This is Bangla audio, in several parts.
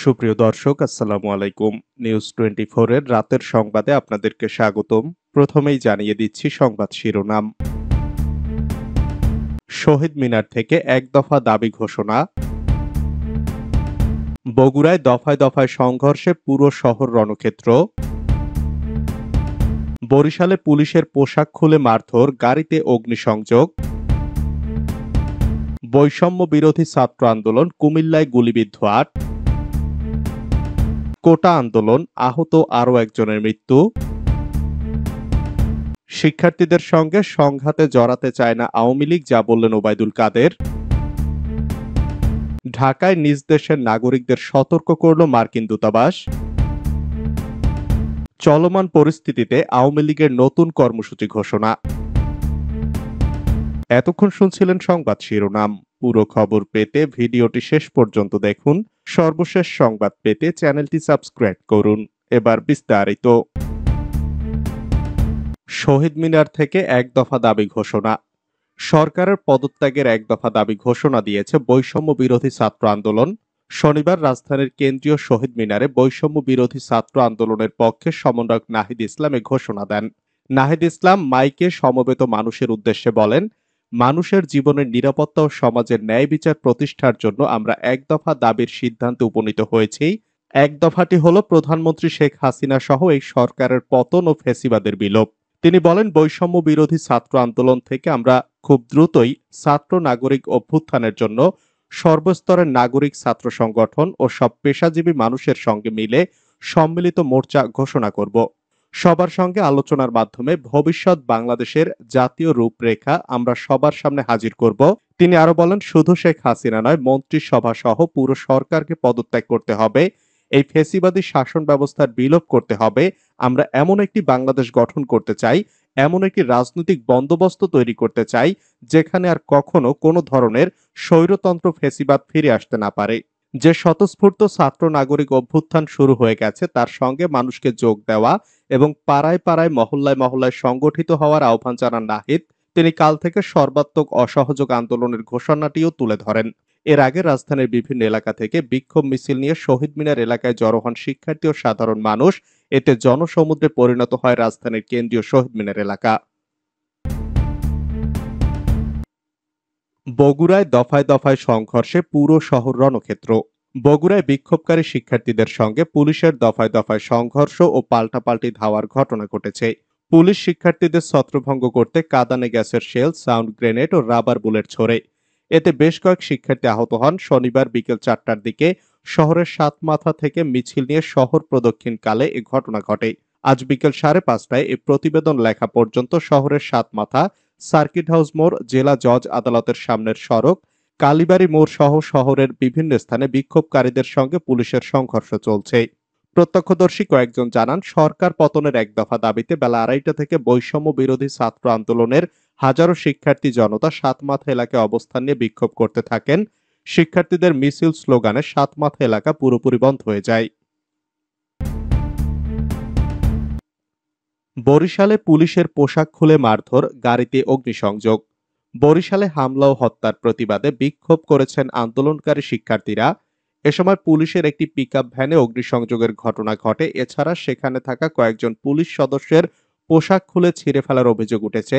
সুপ্রিয় দর্শক, আসসালামু আলাইকুম। নিউজ 24 এর রাতের সংবাদে আপনাদেরকে স্বাগতম। প্রথমেই জানিয়ে দিচ্ছি সংবাদ শিরোনাম। শহীদ মিনার থেকে এক দফা দাবি ঘোষণা। বগুড়ায় দফায় দফায় সংঘর্ষে পুরো শহর রণক্ষেত্র। বরিশালে পুলিশের পোশাক খুলে মারধর, গাড়িতে অগ্নিসংযোগ। বৈষম্য বিরোধী ছাত্র আন্দোলন, কুমিল্লায় গুলিবিদ্ধ ৮। কোটা আন্দোলন, আহত আরও একজনের মৃত্যু। শিক্ষার্থীদের সঙ্গে সংঘাতে জড়াতে চায় না আওয়ামী লীগ, যা বললেন ওবায়দুল কাদের। ঢাকায় নিজ দেশের নাগরিকদের সতর্ক করল মার্কিন দূতাবাস। চলমান পরিস্থিতিতে আওয়ামী লীগের নতুন কর্মসূচি ঘোষণা। এতক্ষণ শুনছিলেন সংবাদ শিরোনাম। পুরো খবর পেতে ভিডিওটি শেষ পর্যন্ত দেখুন। সর্বশেষ সংবাদ পেতে চ্যানেলটি সাবস্ক্রাইব করুন। এবার বিস্তারিত। শহীদ মিনার থেকে এক দফা দাবি ঘোষণা। সরকারের পদত্যাগের এক দফা দাবি ঘোষণা দিয়েছে বৈষম্য বিরোধী ছাত্র আন্দোলন। শনিবার রাজধানীর কেন্দ্রীয় শহীদ মিনারে বৈষম্য বিরোধী ছাত্র আন্দোলনের পক্ষে সমন্বয়ক নাহিদ ইসলাম এ ঘোষণা দেন। নাহিদ ইসলাম মাইকে সমবেত মানুষের উদ্দেশ্যে বলেন, মানুষের জীবনের নিরাপত্তা ও সমাজের ন্যায় বিচার প্রতিষ্ঠার জন্য আমরা এক দফা দাবির সিদ্ধান্তে উপনীত হয়েছি। এক দফাটি হল প্রধানমন্ত্রী শেখ হাসিনা সহ এই সরকারের পতন ও ফ্যাসিবাদের বিলোপ। তিনি বলেন, বৈষম্য বিরোধী ছাত্র আন্দোলন থেকে আমরা খুব দ্রুতই ছাত্র নাগরিক অভ্যুত্থানের জন্য সর্বস্তরের নাগরিক ছাত্র সংগঠন ও সব পেশাজীবী মানুষের সঙ্গে মিলে সম্মিলিত মোর্চা ঘোষণা করব। সবার সঙ্গে আলোচনার মাধ্যমে ভবিষ্যৎ বাংলাদেশের জাতীয় রূপরেখা আমরা সবার সামনে হাজির করব। তিনি আরো বলেন, শুধু শেখ হাসিনা নয়, মন্ত্রিসভা সহ পুরো সরকারকে পদত্যাগ করতে হবে। এই ফ্যাসিবাদী শাসন ব্যবস্থার বিলোপ করতে হবে। আমরা এমন একটি বাংলাদেশ গঠন করতে চাই, এমন একটি রাজনৈতিক বন্দোবস্ত তৈরি করতে চাই, যেখানে আর কখনো কোনো ধরনের স্বৈরতন্ত্র ফ্যাসিবাদ ফিরে আসতে না পারে। যে স্বতঃস্ফূর্ত ছাত্র নাগরিক অভ্যুত্থান শুরু হয়ে গেছে, তার সঙ্গে মানুষকে যোগ দেওয়া এবং পাড়ায় পাড়ায় মহল্লায় মহল্লায় সংগঠিত হওয়ার আহ্বান জানান নাহিদ। তিনি কাল থেকে সর্বাত্মক অসহযোগ আন্দোলনের ঘোষণাটিও তুলে ধরেন। এর আগে রাজধানীর বিভিন্ন এলাকা থেকে বিক্ষোভ মিছিল নিয়ে শহীদ মিনার এলাকায় জড়ো হন শিক্ষার্থী ও সাধারণ মানুষ। এতে জনসমুদ্রে পরিণত হয় রাজধানীর কেন্দ্রীয় শহীদ মিনার এলাকা। বগুড়ায় দফায় দফায় সংঘর্ষে পুরো শহর রণক্ষেত্র। বগুড়ায় বিক্ষোভকারী শিক্ষার্থীদের সঙ্গে পুলিশের দফায় দফায় সংঘর্ষ ও পাল্টাপাল্টি ধাওয়ার ঘটনা ঘটেছে। পুলিশ শিক্ষার্থীদের ছত্রভঙ্গ করতে কাঁদানে গ্যাসের শেল, সাউন্ড গ্রেনেড ও রাবার বুলেট ছোড়ে। এতে বেশ কয়েক শিক্ষার্থী আহত হন। শনিবার বিকেল 4টার দিকে শহরের সাতমাথা থেকে মিছিল নিয়ে শহর প্রদক্ষিণকালে এ ঘটনা ঘটে। আজ বিকেল 5:30টায় এ প্রতিবেদন লেখা পর্যন্ত শহরের সাতমাথা, সার্কিট হাউস মোড়, জেলা জজ আদালতের সামনের সড়ক, কালীবাড়ি মোড় সহ শহরের বিভিন্ন স্থানে বিক্ষোভকারীদের সঙ্গে পুলিশের সংঘর্ষ চলছে। প্রত্যক্ষদর্শী কয়েকজন জানান, সরকার পতনের এক দফা দাবিতে বেলা 2:30 থেকে বৈষম্য বিরোধী ছাত্র আন্দোলনের হাজারো শিক্ষার্থী জনতা সাতমাথা এলাকায় অবস্থান নিয়ে বিক্ষোভ করতে থাকেন। শিক্ষার্থীদের মিছিল স্লোগানে সাতমাথা এলাকা পুরোপুরি বন্ধ হয়ে যায়। বরিশালে পুলিশের পোশাক খুলে মারধর, গাড়িতে অগ্নিসংযোগ। বরিশালে হামলা ও হত্যার প্রতিবাদে বিক্ষোভ করেছেন আন্দোলনকারী শিক্ষার্থীরা। এ সময় পুলিশের একটি পিকআপ ভ্যানে অগ্নিসংযোগের ঘটনা ঘটে। এছাড়া সেখানে থাকা কয়েকজন পুলিশ সদস্যের পোশাক খুলে ছিঁড়ে ফেলার অভিযোগ উঠেছে।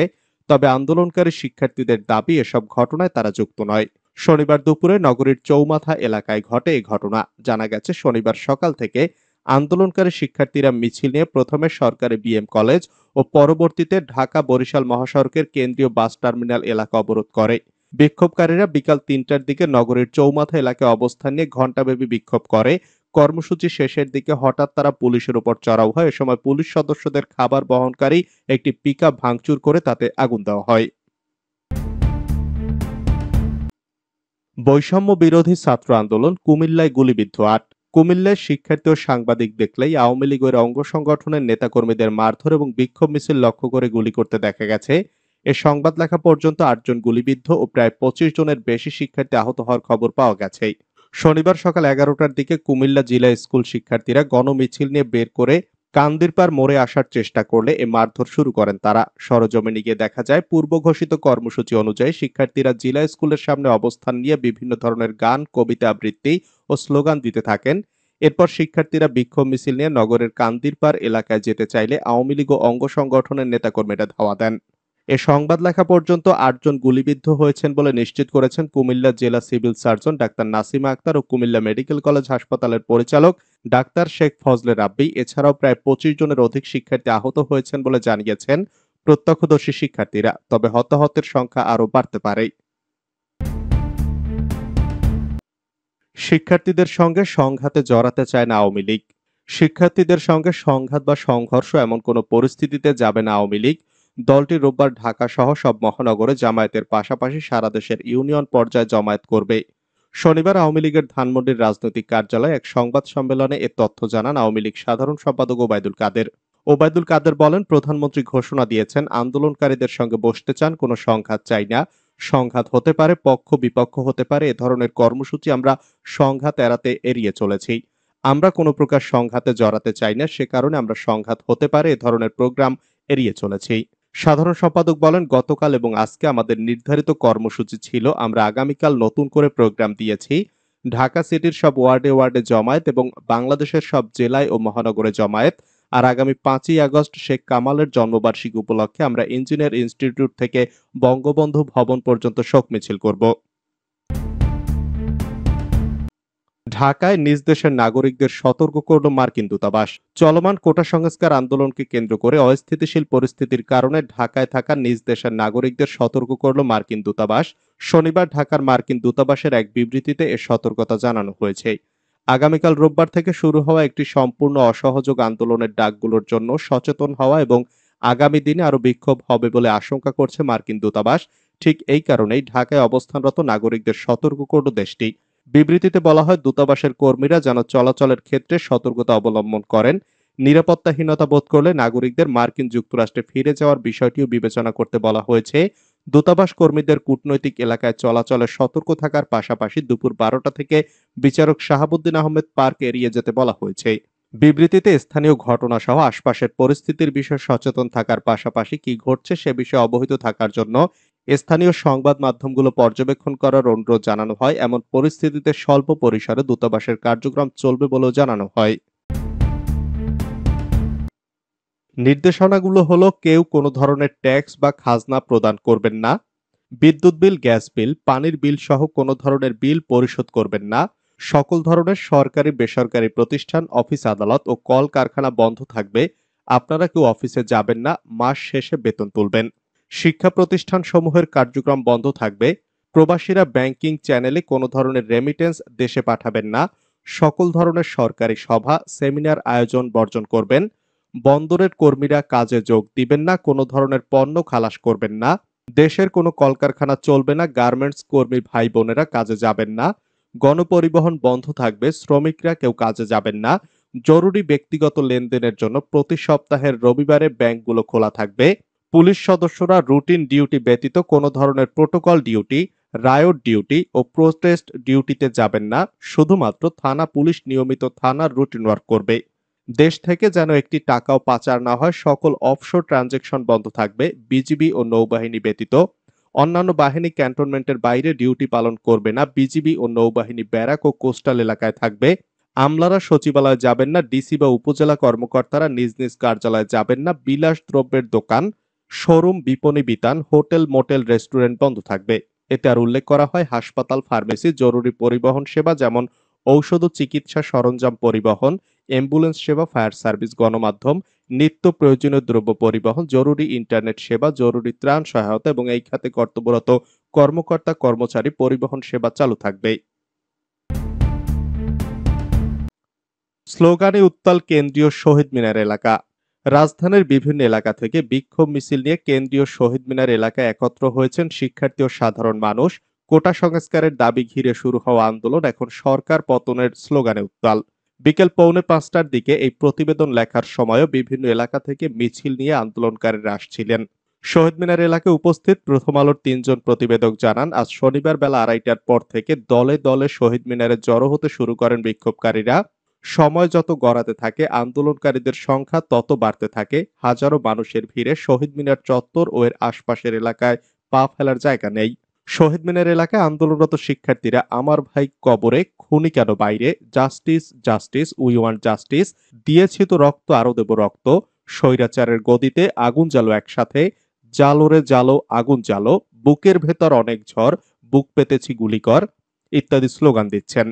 তবে আন্দোলনকারী শিক্ষার্থীদের দাবি, এসব ঘটনায় তারা যুক্ত নয়। শনিবার দুপুরে নগরীর চৌমাথা এলাকায় ঘটে এই ঘটনা। জানা গেছে, শনিবার সকাল থেকে আন্দোলনকারী শিক্ষার্থীরা মিছিল নিয়ে প্রথমে সরকারি বিএম কলেজ ও পরবর্তীতে ঢাকা বরিশাল মহাসড়কের কেন্দ্রীয় বাস টার্মিনাল এলাকা অবরোধ করে। বিক্ষোভকারীরা বিকাল 3টার দিকে নগরীর চৌমাথা এলাকায় অবস্থান নিয়ে ঘণ্টাব্যাপী বিক্ষোভ করে। কর্মসূচি শেষের দিকে হঠাৎ তারা পুলিশের উপর চড়াও হয়। এ সময় পুলিশ সদস্যদের খাবার বহনকারী একটি পিকআপ ভাঙচুর করে তাতে আগুন দেওয়া হয়। বৈষম্য বিরোধী ছাত্র আন্দোলন, কুমিল্লায় গুলিবিদ্ধ ৮। কুমিল্লায় শিক্ষার্থী ও সাংবাদিক দেখলেই আওয়ামী লীগের অঙ্গ সংগঠনের নেতাকর্মীদের মারধর এবং বিক্ষোভ মিছিল লক্ষ্য করে গুলি করতে দেখা গেছে। এ সংবাদ লেখা পর্যন্ত 8 জন গুলিবিদ্ধ ও প্রায় 25 জনের বেশি শিক্ষার্থী আহত হওয়ার খবর পাওয়া গেছে। শনিবার সকাল 11টার দিকে কুমিল্লা জেলা স্কুল শিক্ষার্থীরা গণমিছিল নিয়ে বের করে কান্দিরপাড় মোড়ে আসার চেষ্টা করলে এ মারধর শুরু করেন তারা। সরেজমিনে গিয়ে দেখা যায়, পূর্ব ঘোষিত কর্মসূচি অনুযায়ী শিক্ষার্থীরা জেলা স্কুলের সামনে অবস্থান নিয়ে বিভিন্ন ধরনের গান, কবিতা আবৃত্তি ও স্লোগান দিতে থাকেন। এরপর শিক্ষার্থীরা বিক্ষোভ মিছিল নিয়ে নগরের কান্দিরপাড় এলাকায় যেতে চাইলে আওয়ামী লীগ ও অঙ্গ সংগঠনের নেতাকর্মীরা ধাওয়া দেন। এ সংবাদ লেখা পর্যন্ত ৮ জন গুলিবিদ্ধ হয়েছেন বলে নিশ্চিত করেছেন কুমিল্লা জেলা civil surgeon doctor Nasima Akter ও কুমিল্লা মেডিকেল কলেজ হাসপাতালের পরিচালক ডাক্তার শেখ ফজলে রাব্বি। এছাড়াও প্রায় ২৫ জনের অধিক শিক্ষার্থী আহত হয়েছেন বলে জানিয়েছেন প্রত্যক্ষদর্শী শিক্ষার্থীরা। তবে হতাহতের সংখ্যা আরও বাড়তে পারে। শিক্ষার্থীদের সঙ্গে সংঘাতে জড়াতে চায় না আওয়ামী লীগ। শিক্ষার্থীদের সঙ্গে সংঘাত বা সংঘর্ষ এমন কোনো পরিস্থিতিতে যাবে না আওয়ামী লীগ। দলটি রোববার ঢাকা সহ সব মহানগরে জামায়াতের পাশাপাশি সারা দেশের ইউনিয়ন পর্যায়ে জমায়েত করবে। শনিবার আওয়ামী লীগের ধানমন্ডির রাজনৈতিক কার্যালয়ে এক সংবাদ সম্মেলনে এ তথ্য জানান আওয়ামী লীগ সাধারণ সম্পাদক ওবায়দুল কাদের। ওবায়দুল কাদের বলেন, প্রধানমন্ত্রী ঘোষণা দিয়েছেন আন্দোলনকারীদের সঙ্গে বসতে চান, কোনো সংঘাত চাই না। সংঘাত হতে পারে, পক্ষ বিপক্ষ হতে পারে, এ ধরনের কর্মসূচি আমরা সংঘাত এড়াতে এড়িয়ে চলেছি। আমরা কোনো প্রকার সংঘাতে জড়াতে চাই না, সে কারণে আমরা সংঘাত হতে পারে এ ধরনের প্রোগ্রাম এড়িয়ে চলেছি। সাধারণ সম্পাদক বলেন, গতকাল এবং আজকে আমাদের নির্ধারিত কর্মসূচি ছিল, আমরা আগামীকাল নতুন করে প্রোগ্রাম দিয়েছি। ঢাকা সিটির সব ওয়ার্ডে ওয়ার্ডে জমায়েত এবং বাংলাদেশের সব জেলায় ও মহানগরে জমায়েত। আর আগামী ৫ই আগস্ট শেখ কামালের জন্মবার্ষিকী উপলক্ষে আমরা ইঞ্জিনিয়ার ইনস্টিটিউট থেকে বঙ্গবন্ধু ভবন পর্যন্ত শোক মিছিল করব। ঢাকায় নিজ দেশের নাগরিকদের সতর্ক করল মার্কিন দূতাবাস। চলমান কোটা সংস্কার আন্দোলনকে কেন্দ্র করে অস্থিতিশীল পরিস্থিতির কারণে ঢাকায় থাকা নিজ দেশের নাগরিকদের সতর্ক করল মার্কিন দূতাবাস। শনিবার ঢাকার মার্কিন দূতাবাসের এক বিবৃতিতে এ সতর্কতা জানানো হয়েছে। আগামীকাল রোববার থেকে শুরু হওয়া একটি সম্পূর্ণ অসহযোগ আন্দোলনের ডাকগুলোর জন্য সচেতন হওয়া এবং আগামী দিনে আরো বিক্ষোভ হবে বলে আশঙ্কা করছে মার্কিন দূতাবাস। ঠিক এই কারণেই ঢাকায় অবস্থানরত নাগরিকদের সতর্ক করল দেশটি। বিবৃতিতে বলা হয়, দূতাবাসের কর্মীরা যেন চলাচলের ক্ষেত্রে সতর্কতা অবলম্বন করেন। নিরাপত্তাহীনতা বোধ করলে নাগরিকদের মার্কিন যুক্তরাষ্ট্রে ফিরে যাওয়ার বিষয়টিও বিবেচনা করতে বলা হয়েছে। দূতাবাস কর্মীদের কূটনৈতিক এলাকায় চলাচলে সতর্ক থাকার পাশাপাশি দুপুর ১২টা থেকে বিচারক শাহাবুদ্দিন আহমেদ পার্ক এড়িয়ে যেতে বলা হয়েছে। বিবৃতিতে স্থানীয় ঘটনা সহ আশপাশের পরিস্থিতির বিষয়ে সচেতন থাকার পাশাপাশি কি ঘটছে সে বিষয়ে অবহিত থাকার জন্য স্থানীয় সংবাদ মাধ্যমগুলো পর্যবেক্ষণ করার অনুরোধ জানানো হয়। এমন পরিস্থিতিতে স্বল্প পরিসরে দূতাবাসের কার্যক্রম চলবে বলেও জানানো হয়। নির্দেশনাগুলো হলো, কেউ কোনো ধরনের ট্যাক্স বা খাজনা প্রদান করবেন না। বিদ্যুৎ বিল, গ্যাস বিল, পানির বিল সহ কোনো ধরনের বিল পরিশোধ করবেন না। সকল ধরনের সরকারি বেসরকারি প্রতিষ্ঠান, অফিস আদালত ও কল কারখানা বন্ধ থাকবে। আপনারা কেউ অফিসে যাবেন না, মাস শেষে বেতন তুলবেন। শিক্ষা প্রতিষ্ঠান সমূহের কার্যক্রম বন্ধ থাকবে। প্রবাসীরা ব্যাংকিং চ্যানেলে কোনো ধরনের রেমিটেন্স দেশে পাঠাবেন না। সকল ধরনের সরকারি সভা, সেমিনার আয়োজন বর্জন করবেন। বন্দরের কর্মীরা কাজে যোগ দিবেন না, কোনো ধরনের পণ্য খালাস করবেন না। দেশের কোনো কলকারখানা চলবে না, গার্মেন্টস কর্মী ভাই বোনেরা কাজে যাবেন না। গণপরিবহন বন্ধ থাকবে, শ্রমিকরা কেউ কাজে যাবেন না। জরুরি ব্যক্তিগত লেনদেনের জন্য প্রতি সপ্তাহের রবিবারে ব্যাংকগুলো খোলা থাকবে। পুলিশ সদস্যরা রুটিন ডিউটি ব্যতীত কোনো ধরনের প্রোটোকল ডিউটি, রায়ট ডিউটি ও প্রোটেস্ট ডিউটিতে যাবেন না। শুধুমাত্র থানা পুলিশ নিয়মিত থানার রুটিন ওয়ার্ক করবে। দেশ থেকে যেন একটি টাকাও পাচার না হয়, সকল অফশোর ট্রানজেকশন বন্ধ থাকবে। বিজিবি ও নৌবাহিনী ব্যতীত অন্যান্য বাহিনী ক্যান্টনমেন্টের বাইরে ডিউটি পালন করবে না। বিজিবি ও নৌবাহিনী ব্যারাক ও কোস্টাল এলাকায় থাকবে। আমলারা সচিবালয়ে যাবেন না। ডিসি বা উপজেলা কর্মকর্তারা নিজ নিজ কার্যালয়ে যাবেন না। বিলাস দ্রব্যের দোকান, শোরুম, বিপণী বিতান, হোটেল, মোটেল, রেস্টুরেন্ট বন্ধ থাকবে। এতে আর উল্লেখ করা হয়, হাসপাতাল, ফার্মেসি, জরুরি পরিবহন সেবা যেমন ঔষধ ও চিকিৎসা সরঞ্জাম পরিবহন, অ্যাম্বুলেন্স সেবা, ফায়ার সার্ভিস, গণমাধ্যম, নিত্য প্রয়োজনীয় দ্রব্য পরিবহন, জরুরি ইন্টারনেট সেবা, জরুরি ত্রাণ সহায়তা এবং এই খাতে কর্তব্যরত কর্মকর্তা কর্মচারী পরিবহন সেবা চালু থাকবে। স্লোগানে উত্তাল কেন্দ্রীয় শহীদ মিনার এলাকা। রাজধানীর বিভিন্ন এলাকা থেকে বিক্ষোভ মিছিল নিয়ে কেন্দ্রীয় শহীদ মিনার এলাকায় একত্র হয়েছেন শিক্ষার্থী ও সাধারণ মানুষ। কোটা সংস্কারের দাবি ঘিরে শুরু হওয়া আন্দোলন এখন সরকার পতনের স্লোগানে উত্তাল। বিকেল 4:45টার দিকে এই প্রতিবেদন লেখার সময়ও বিভিন্ন এলাকা থেকে মিছিল নিয়ে আন্দোলনকারীরা আসছিলেন। শহীদ মিনার এলাকায় উপস্থিত প্রথম আলোর ৩ জন প্রতিবেদক জানান, আজ শনিবার বেলা 2:30টার পর থেকে দলে দলে শহীদ মিনারে জড়ো হতে শুরু করেন বিক্ষোভকারীরা। সময় যত গড়াতে থাকে আন্দোলনকারীদের সংখ্যা তত বাড়তে থাকে। হাজারো মানুষের ভিড়ে শহীদ মিনার চত্বর ও এর আশপাশের এলাকায় পা ফেলার জায়গা নেই। শহীদ মিনার এলাকায় আন্দোলনরত শিক্ষার্থীরা আমার ভাই কবরে, খুনি কেন বাইরে, justice justice we want justice, দিয়েছি তো রক্ত আরো দেব রক্ত, স্বৈরাচারের গদিতে আগুন জ্বালো একসাথে, জালো রে জালো আগুন জ্বালো, বুকের ভেতর অনেক ঝড়, বুক পেতেছি গুলিকর ইত্যাদি স্লোগান দিচ্ছেন।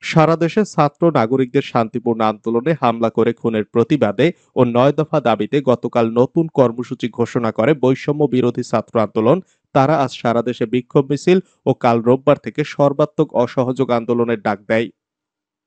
সারা দেশে ছাত্র নাগরিকদের শান্তিপূর্ণ আন্দোলনে হামলা করে খুনের প্রতিবাদে ও ৯ দফা দাবিতে গতকাল নতুন কর্মসূচি ঘোষণা করে বৈষম্য বিরোধী ছাত্র আন্দোলন। তারা আজ সারা দেশে বিক্ষোভ মিছিল ও কাল রোববার থেকে সর্বাত্মক অসহযোগ আন্দোলনের ডাক দেয়।